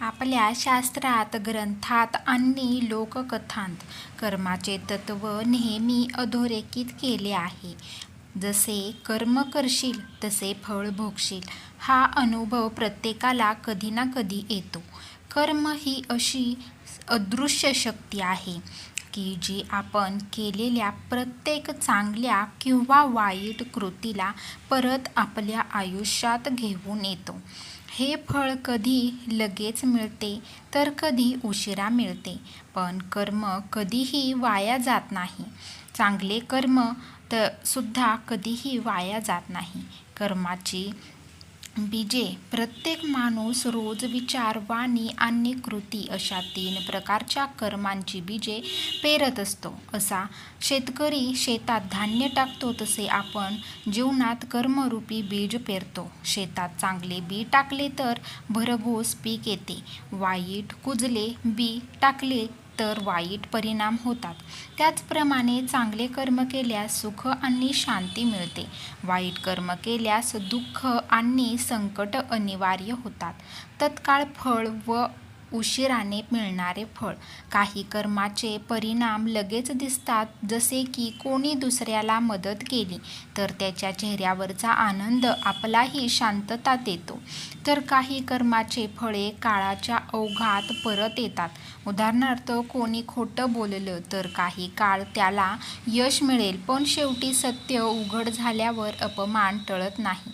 आपल्या शास्त्रात, ग्रंथात आणि लोककथांत कर्माचे तत्व नेहमी अधोरेखित केले आहे. जसे कर्म करशील तसे फळ भोगशील हा अनुभव प्रत्येकाला कधी ना कधी येतो. कर्म ही अशी अदृश्य शक्ती आहे की जी आपण केलेल्या प्रत्येक चांगल्या किंवा वाईट कृतीला परत आपल्या आयुष्यात घेऊन येतो. हे फळ कधी लगेच मिळते तर कधी उशिरा मिळते, पण कर्म कधीही वाया जात नाही. चांगले कर्म सुद्धा कधीही वाया जात नाही. कर्माची बीजे प्रत्येक माणूस रोज विचार, वाणी आणि कृती अशा 3 प्रकारच्या कर्मांची बीजे पेरत असतो. असा शेतकरी शेतात धान्य टाकतो तसे आपण जीवनात कर्मरूपी बीज पेरतो. शेतात चांगले बी टाकले तर भरघोस पीक येते. वाईट कुजले बी टाकले तर वाईट परिणाम होतात. त्याचप्रमाणे चांगले कर्म केल्यास सुख आणि शांती मिळते. वाईट कर्म केल्यास दुःख आणि संकट अनिवार्य होतात. तत्काळ फळ व उशिराने मिळणारे फळ. काही कर्माचे परिणाम लगेच दिसतात, जसे की कोणी दुसऱ्याला मदत केली तर त्याच्या चेहऱ्यावरचा आनंद आपलाही शांतता देतो, तर काही कर्माचे फळे काळाच्या ओघात परत येतात. उदाहरणार्थ, कोणी खोटं बोललं तर काही काळ त्याला यश मिळेल, पण शेवटी सत्य उघड झाल्यावर अपमान टळत नाही.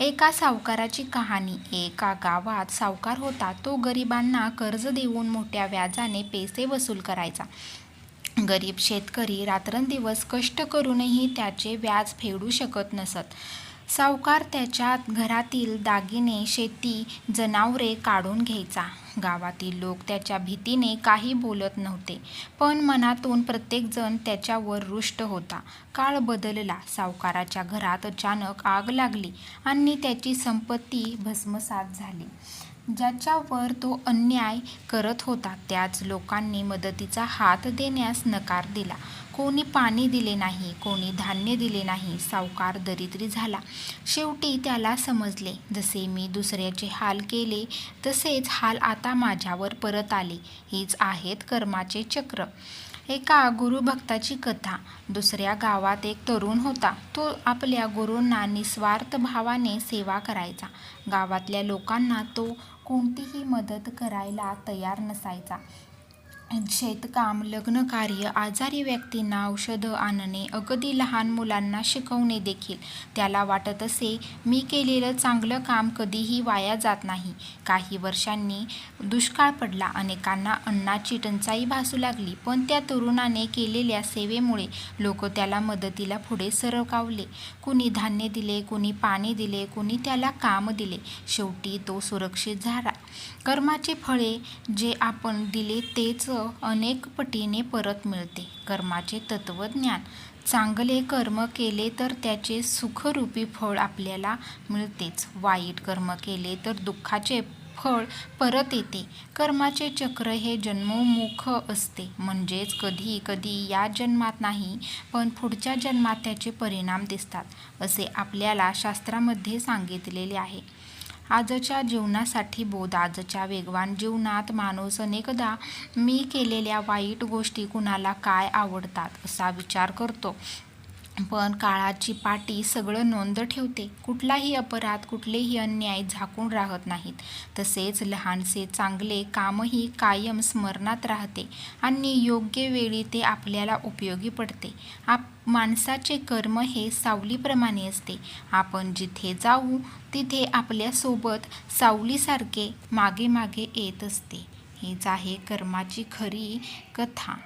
एका सावकाराची कहाणी. एका गावात सावकार होता. तो गरिबांना कर्ज देऊन मोठ्या व्याजाने पैसे वसूल करायचा. गरीब शेतकरी रात्रंदिवस कष्ट करूनही त्याचे व्याज फेडू शकत नसत. सावकार त्याच्या घरातील दागिने, शेती, जनावरे काढून घ्यायचा. गावातील लोक त्याच्या भीतीने काही बोलत नव्हते, पण मनातून प्रत्येकजण त्याच्यावर रुष्ट होता. काळ बदलला. सावकाराच्या घरात अचानक आग लागली आणि त्याची संपत्ती भस्मसात झाली. ज्याच्यावर तो अन्याय करत होता त्याच लोकांनी मदतीचा हात देण्यास नकार दिला. कोणी पाणी दिले नाही, कोणी धान्य दिले नाही. सावकार दरिद्री झाला. शेवटी त्याला समजले, जसे मी दुसऱ्याचे हाल केले तसेच हाल आता माझ्यावर परत आले. हीच आहेत कर्माचे चक्र. एका गुरुभक्ताची कथा. दुसऱ्या गावात एक तरुण होता. तो आपल्या गुरूंना निस्वार्थ भावाने सेवा करायचा. गावातल्या लोकांना तो कोणतीही मदत करायला तयार नसायचा. शेतकाम, लग्नकार्य, आजारी व्यक्तींना औषधं आणणे, अगदी लहान मुलांना शिकवणे देखील. त्याला वाटत असे, मी केलेलं चांगलं काम कधीही वाया जात नाही. काही वर्षांनी दुष्काळ पडला. अनेकांना अन्नाची टंचाई भासू लागली. पण त्या तरुणाने केलेल्या सेवेमुळे लोक त्याला मदतीला पुढे सरकावले. कुणी धान्य दिले, कुणी पाणी दिले, कुणी त्याला काम दिले. शेवटी तो सुरक्षित झाला. कर्माचे फळे जे आपण दिले तेच अनेक पटीने परत मिळते. कर्माचे तत्वज्ञान. चांगले कर्म केले तर त्याचे सुखरूपी फळ आपल्याला मिळतेच. वाईट कर्म केले तर दुःखाचे फळ परत येते. कर्माचे चक्र हे जन्मोन्मुख असते, म्हणजेच कधी कधी या जन्मात नाही, पण पुढच्या जन्मात त्याचे परिणाम दिसतात, असे आपल्याला शास्त्रामध्ये सांगितलेले आहे. आजच्या जीवनासाठी बोध. आजच्या वेगवान जीवनात माणूस अनेकदा मी केलेल्या वाईट गोष्टी कुणाला काय आवडतात असा विचार करतो, पण काळाची पाटी सगळं नोंद ठेवते. कुठलाही अपराध, कुठलेही अन्याय झाकून राहत नाहीत. तसेच लहानसे चांगले कामही कायम स्मरणात राहते आणि योग्य वेळी ते आपल्याला उपयोगी पडते. माणसाचे कर्म हे सावलीप्रमाणे असते. आपण जिथे जाऊ तिथे आपल्यासोबत सावलीसारखे मागे मागे येत असते. हीच आहे कर्माची खरी कथा.